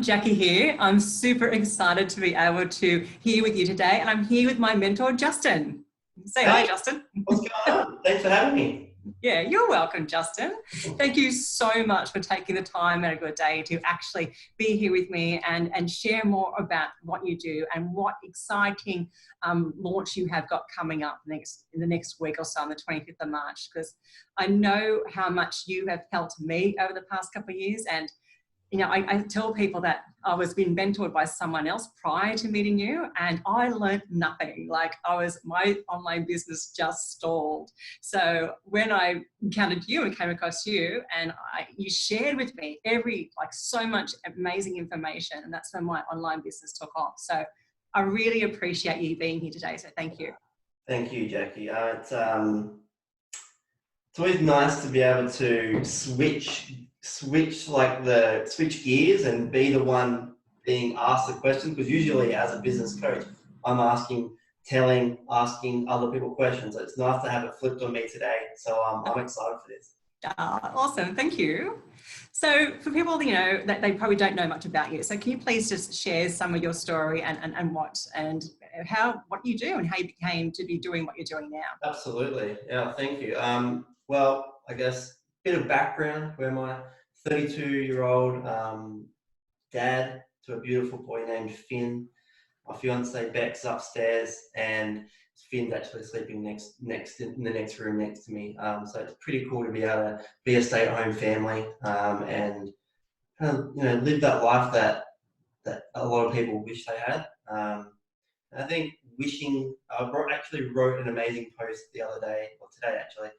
Jackie here. I'm super excited to be able to hear with you today, and I'm here with my mentor, Justin. Say hi, Hey, Justin. what's going on? Thanks for having me. Yeah, you're welcome, Justin. Thank you so much for taking the time out of your day to actually be here with me and share more about what you do and what exciting launch you have got coming up in the next week or so on the 25th of March, because I know how much you have helped me over the past couple of years. And I tell people that I was being mentored by someone else prior to meeting you, and I learned nothing. My online business just stalled. So when I encountered you and came across you, and you shared with me so much amazing information, and that's when my online business took off. So I really appreciate you being here today. So thank you. Thank you, Jackie. It's always nice to be able to switch gears and be the one being asked the question, because usually as a business coach, I'm asking other people questions. So it's nice to have it flipped on me today. So I'm excited for this. Awesome, thank you. So for people, that they probably don't know much about you, so can you please just share some of your story and what you do and how you became to be doing what you're doing now? Absolutely. Yeah, thank you. Well, I guess a bit of background. Where my 32-year-old dad to a beautiful boy named Finn. My fiance Beck's upstairs, and Finn's actually sleeping in the next room next to me. So it's pretty cool to be able to be a stay-at-home family and kind of live that life that a lot of people wish they had. I think actually wrote an amazing post the other day, or today actually,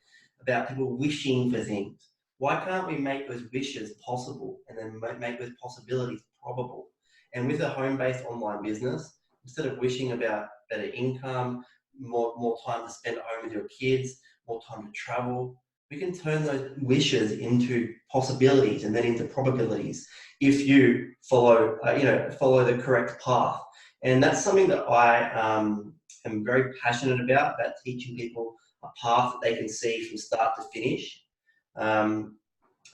about people wishing for things. Why can't we make those wishes possible and then make those possibilities probable? And with a home-based online business, instead of wishing about better income, more time to spend at home with your kids, more time to travel, we can turn those wishes into possibilities and then into probabilities if you follow the correct path. And that's something that I am very passionate about teaching people a path that they can see from start to finish.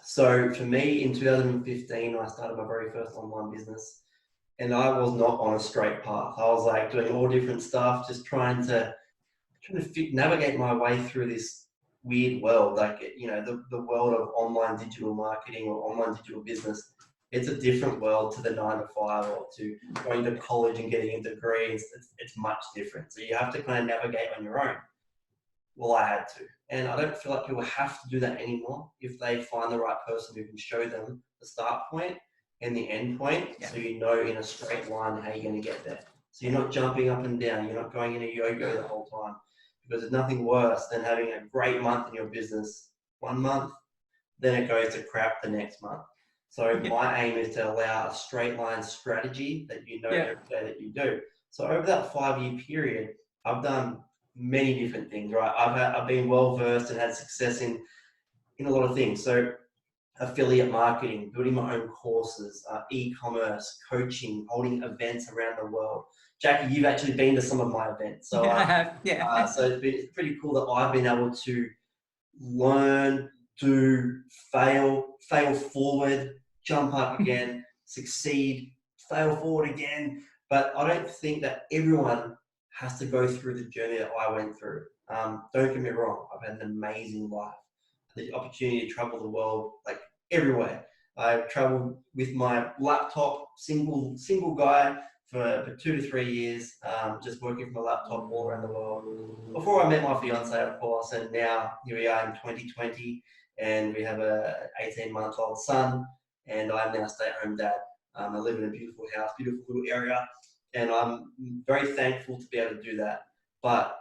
So for me, in 2015, I started my very first online business, and I was not on a straight path. I was like doing all different stuff, just trying to navigate my way through this weird world, the world of online digital marketing or online digital business. It's a different world to the 9 to 5 or to going to college and getting a degree. It's much different. So you have to kind of navigate on your own. Well, I had to. And I don't feel like people have to do that anymore if they find the right person who can show them the start point and the end point. Yeah. So you know in a straight line how you're going to get there. So you're not jumping up and down. You're not going in a yo-yo the whole time. Because there's nothing worse than having a great month in your business 1 month, then it goes to crap the next month. So my aim is to allow a straight line strategy that every day that you do. So over that 5-year period, I've done many different things, right? I've been well versed and had success in a lot of things. So affiliate marketing, building my own courses, e-commerce, coaching, holding events around the world. Jackie, you've actually been to some of my events. So, so it's pretty cool that I've been able to learn, fail forward, jump up again, succeed, fail forward again. But I don't think that everyone has to go through the journey that I went through. Don't get me wrong, I've had an amazing life. The opportunity to travel the world, everywhere. I've traveled with my laptop, single guy, for 2 to 3 years, just working from a laptop all around the world. Before I met my fiance, of course, and now here we are in 2020, and we have a 18-month-old son, and I'm now a stay-at-home dad. I live in a beautiful house, beautiful little area, and I'm very thankful to be able to do that. But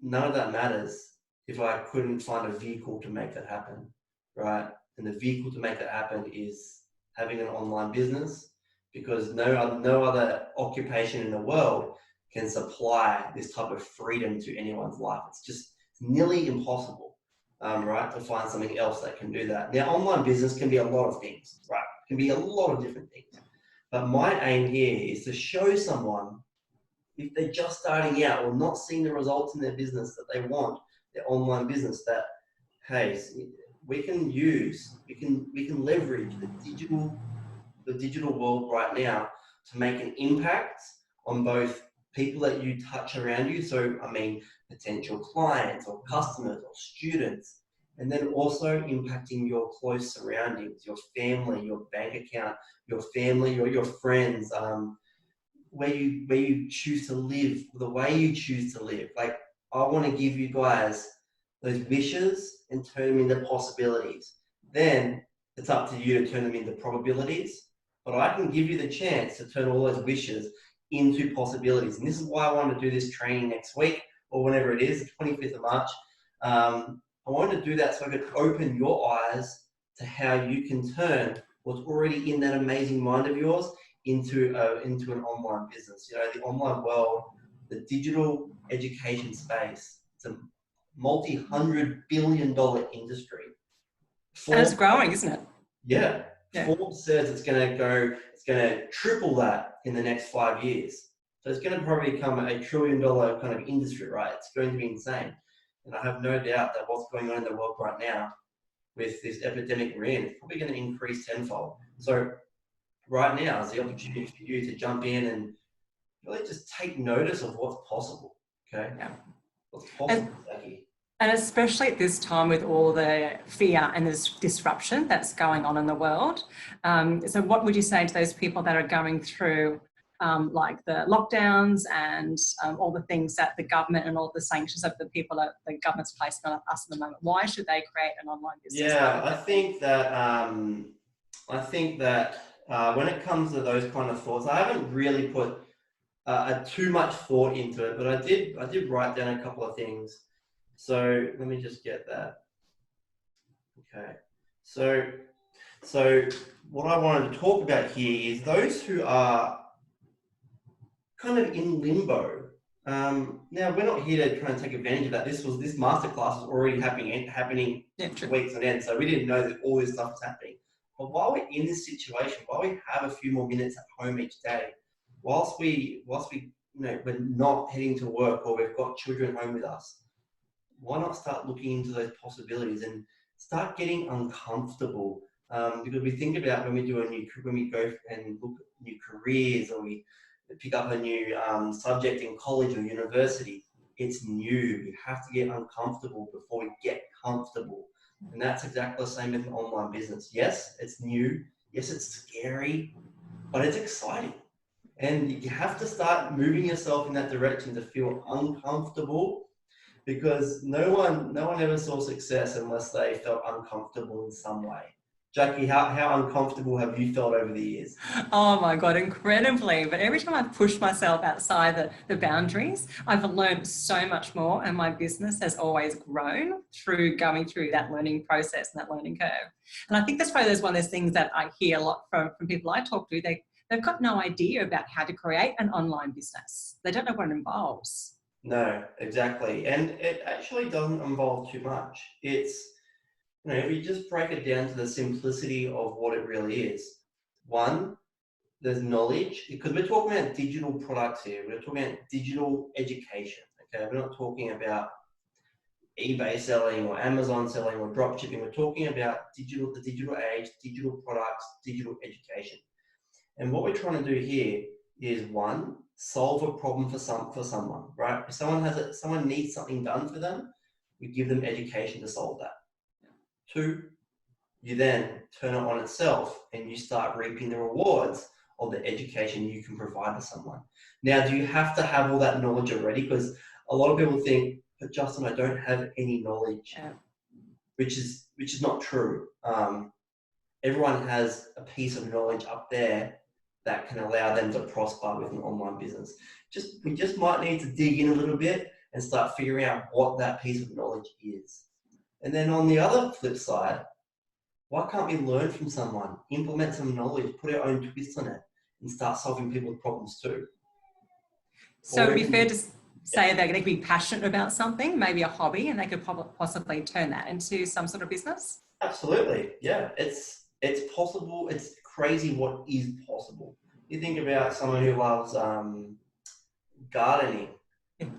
none of that matters if I couldn't find a vehicle to make that happen, right? And the vehicle to make that happen is having an online business, because no other occupation in the world can supply this type of freedom to anyone's life. It's nearly impossible, right, to find something else that can do that. Now, online business can be a lot of things, right? It can be a lot of different things. But my aim here is to show someone, if they're just starting out or not seeing the results in their business that they want, their online business, that, hey, we can leverage the digital the digital world right now to make an impact on both people that you touch around you. So, I mean, potential clients or customers or students, and then also impacting your close surroundings, your family, your bank account, your family or your friends, where you choose to live, the way you choose to live. Like, I want to give you guys those wishes and turn them into possibilities. Then it's up to you to turn them into probabilities. But I can give you the chance to turn all those wishes into possibilities. And this is why I want to do this training next week or whenever it is, the 25th of March. I want to do that so I can open your eyes to how you can turn what's already in that amazing mind of yours into an online business. You know, the online world, the digital education space, it's a multi-$100 billion industry. And it's growing, isn't it? Yeah. Forbes says it's going to triple that in the next 5 years. So it's going to probably become a $1 trillion kind of industry, right? It's going to be insane. And I have no doubt that what's going on in the world right now with this epidemic we're in, it's probably going to increase tenfold. So right now is the opportunity for you to jump in and really just take notice of what's possible. Okay. Yeah. What's possible, Jackie? And especially at this time with all the fear and this disruption that's going on in the world. So what would you say to those people that are going through like the lockdowns and all the things that the government and all the sanctions of the people that the government's placing on us at the moment? Why should they create an online business? Yeah, I think that when it comes to those kind of thoughts, I haven't really put too much thought into it, but I did write down a couple of things. So let me just get that. Okay. So what I wanted to talk about here is those who are kind of in limbo. Now we're not here to try and take advantage of that. This masterclass was already happening weeks on end, so we didn't know that all this stuff was happening. But while we're in this situation, while we have a few more minutes at home each day, whilst we we're not heading to work or we've got children home with us, why not start looking into those possibilities and start getting uncomfortable? Because we think about when we go and look at new careers or we pick up a new subject in college or university, it's new. You have to get uncomfortable before we get comfortable. And that's exactly the same with an online business. Yes, it's new. Yes, it's scary, but it's exciting. And you have to start moving yourself in that direction to feel uncomfortable, because no one ever saw success unless they felt uncomfortable in some way. Jackie, how uncomfortable have you felt over the years? Oh my God, incredibly. But every time I've pushed myself outside the boundaries, I've learned so much more, and my business has always grown through going through that learning process and that learning curve. And I think that's probably one of those things that I hear a lot from people I talk to. They've got no idea about how to create an online business. They don't know what it involves. No, exactly. And it actually doesn't involve too much. It's, if you just break it down to the simplicity of what it really is. One, there's knowledge, because we're talking about digital products here. We're talking about digital education. Okay, we're not talking about eBay selling or Amazon selling or drop shipping. We're talking about the digital age, digital products, digital education. And what we're trying to do here is, one, solve a problem for someone, right? If someone needs something done for them, we give them education to solve that. Two, you then turn it on itself and you start reaping the rewards of the education you can provide to someone. Now, do you have to have all that knowledge already? Because a lot of people think, but Justin, I don't have any knowledge, which is not true. Everyone has a piece of knowledge up there that can allow them to prosper with an online business. We just might need to dig in a little bit and start figuring out what that piece of knowledge is. And then on the other flip side, why can't we learn from someone, implement some knowledge, put our own twist on it, and start solving people's problems too? So it'd be fair to say they could be passionate about something, maybe a hobby, and they could possibly turn that into some sort of business? Absolutely, yeah. It's possible. It's crazy what is possible. You think about someone who loves gardening.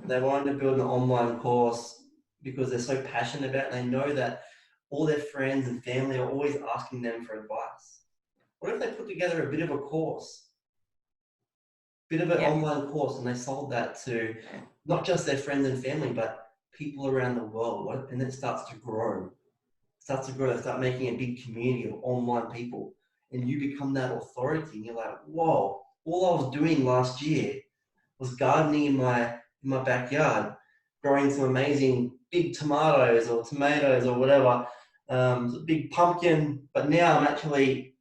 They wanted to build an online course because they're so passionate about it, and they know that all their friends and family are always asking them for advice. What if they put together a bit of a course, bit of an online course, and they sold that to not just their friends and family, but people around the world, and it starts to grow. They start making a big community of online people, and you become that authority, and you're like, whoa, all I was doing last year was gardening in my backyard, growing some amazing big tomatoes or whatever, big pumpkin, but now I'm actually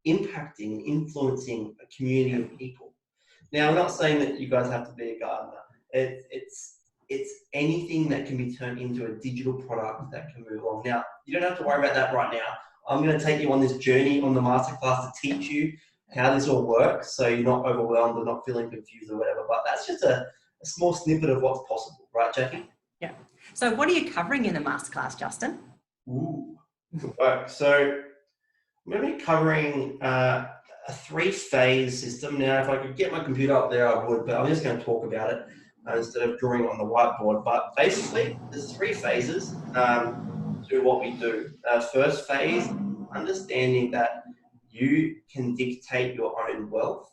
impacting, influencing a community of people. Now, I'm not saying that you guys have to be a gardener. It's anything that can be turned into a digital product that can move along. Now, you don't have to worry about that right now. I'm going to take you on this journey on the masterclass to teach you how this all works, so you're not overwhelmed or not feeling confused or whatever. But that's just a small snippet of what's possible, right, Jackie? Yeah. So what are you covering in the masterclass, Justin? Ooh, good work. So I'm going to be covering a 3-phase system. Now, if I could get my computer up there, I would, but I'm just going to talk about it instead of drawing on the whiteboard. But basically, there's 3 phases to what we do. First phase, understanding that you can dictate your own wealth,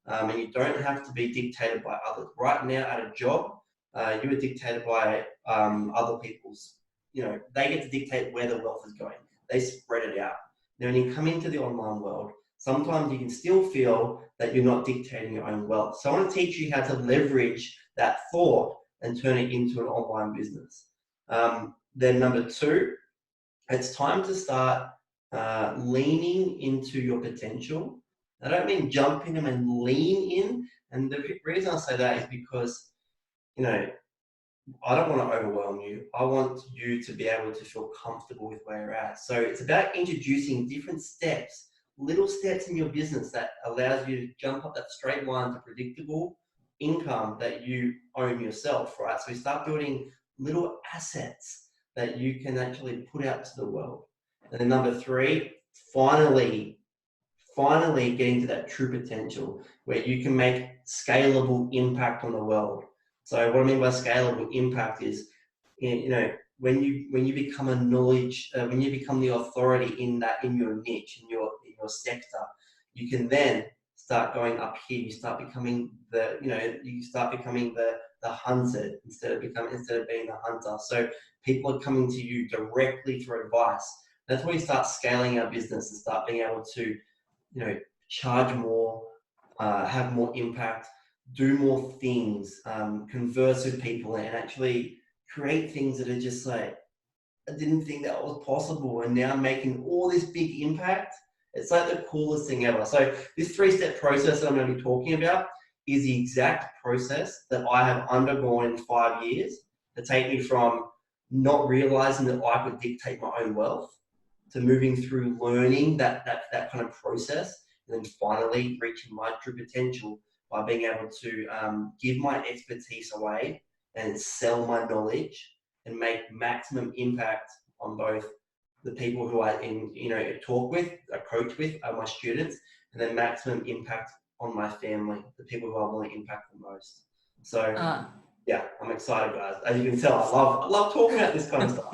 and you don't have to be dictated by others. Right now, at a job, you are dictated by other people's. They get to dictate where the wealth is going. They spread it out. Now, when you come into the online world, sometimes you can still feel that you're not dictating your own wealth. So I want to teach you how to leverage that thought and turn it into an online business. Then number 2, it's time to start leaning into your potential. I don't mean jump in them and lean in. And the reason I say that is because, I don't want to overwhelm you. I want you to be able to feel comfortable with where you're at. So it's about introducing different steps, little steps in your business that allows you to jump up that straight line to predictable income that you own yourself, right? So we start building little assets that you can actually put out to the world. And then number 3, finally getting to that true potential where you can make scalable impact on the world. So what I mean by scalable impact is, when you become a knowledge, when you become the authority in your niche, in your sector, you can then start going up here. You start becoming the hunted instead of being the hunter. So people are coming to you directly for advice. That's when you start scaling our business and start being able to, charge more, have more impact, do more things, converse with people, and actually create things that are just like, I didn't think that was possible, and now I'm making all this big impact. It's like the coolest thing ever. So this 3-step process that I'm going to be talking about is the exact process that I have undergone in 5 years to take me from not realizing that I could dictate my own wealth to moving through learning that kind of process, and then finally reaching my true potential by being able to give my expertise away and sell my knowledge and make maximum impact on both the people who I talk with, I coach with, are my students, and then maximum impact on my family, the people who I want to impact the most. So yeah, I'm excited, guys. As you can tell, I love talking about this kind of stuff.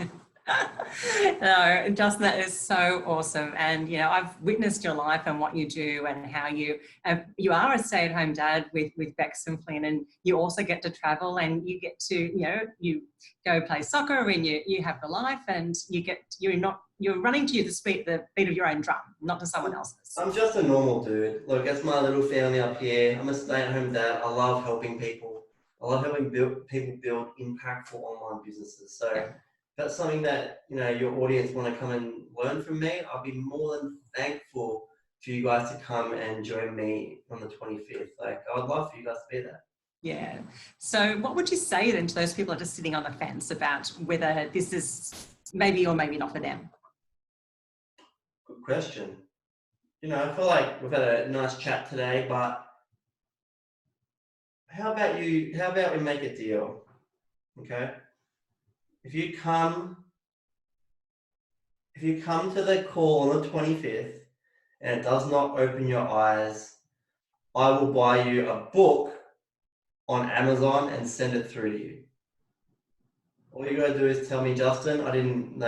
No, Justin, that is so awesome. And, I've witnessed your life and what you do and how you are a stay-at-home dad with Bex and Flynn, and you also get to travel and you get to, you go play soccer and you have the life, and you're running to the beat of your own drum, not to someone else's. I'm just a normal dude. Look, that's my little family up here. I'm a stay-at-home dad. I love helping people. I love helping people build impactful online businesses. So that's something that your audience want to come and learn from me. I'll be more than thankful for you guys to come and join me on the 25th. Like, I would love for you guys to be there. Yeah. So what would you say then to those people that are just sitting on the fence about whether this is maybe or maybe not for them? Good question. I feel like we've had a nice chat today, but how about we make a deal? Okay? If you come to the call on the 25th and it does not open your eyes, I will buy you a book on Amazon and send it through to you. All you gotta do is tell me, Justin, I don't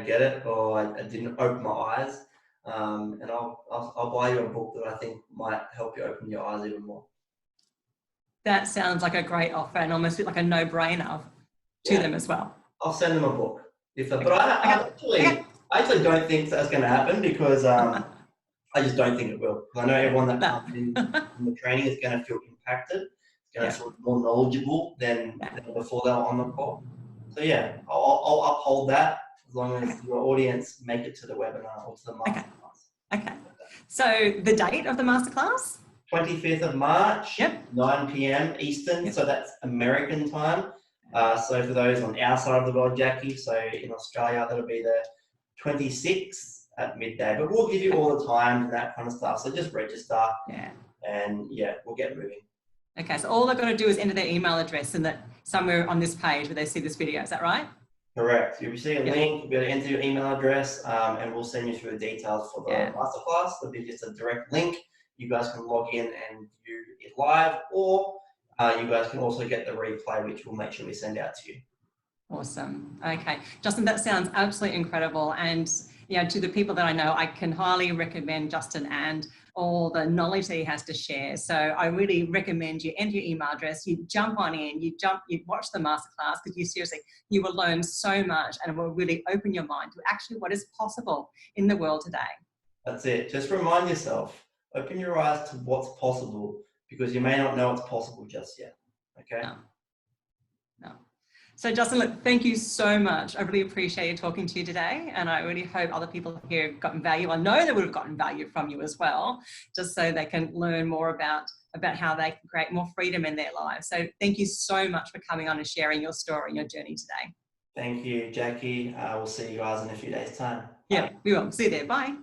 get it, or I didn't open my eyes. and I'll buy you a book that I think might help you open your eyes even more. That sounds like a great offer and almost like a no-brainer to them as well. I'll send them a book. But Okay. I actually don't think that's going to happen because I just don't think it will. I know everyone that comes in the training is going to feel impacted. It's going to feel more knowledgeable than before they were on the call. So yeah, I'll uphold that as long as your audience make it to the webinar or to the masterclass. Okay. So the date of the masterclass? 25th of March, 9 p.m. Eastern. So that's American time. So for those on our side of the world, Jackie, so in Australia, that'll be the 26th at midday. But we'll give you all the times and that kind of stuff. So just register. And we'll get moving. Okay, so all they've got to do is enter their email address and that somewhere on this page where they see this video. Is that right? Correct. You'll receive a link, you'll be able to enter your email address, and we'll send you through the details for the masterclass. There'll be just a direct link. You guys can log in and view it live, or you guys can also get the replay, which we'll make sure we send out to you. Awesome. Okay, Justin, that sounds absolutely incredible. And to the people that I know, I can highly recommend Justin and all the knowledge that he has to share. So I really recommend you enter your email address, you jump on in, you watch the masterclass, because you will learn so much and it will really open your mind to actually what is possible in the world today. That's it. Just remind yourself, open your eyes to what's possible, because you may not know it's possible just yet. Okay? No. So Justin, look, thank you so much. I really appreciate you talking to you today. And I really hope other people here have gotten value. I know they would have gotten value from you as well, just so they can learn more about how they can create more freedom in their lives. So thank you so much for coming on and sharing your story and your journey today. Thank you, Jackie. We'll see you guys in a few days' time. Yeah, we will. See you there. Bye.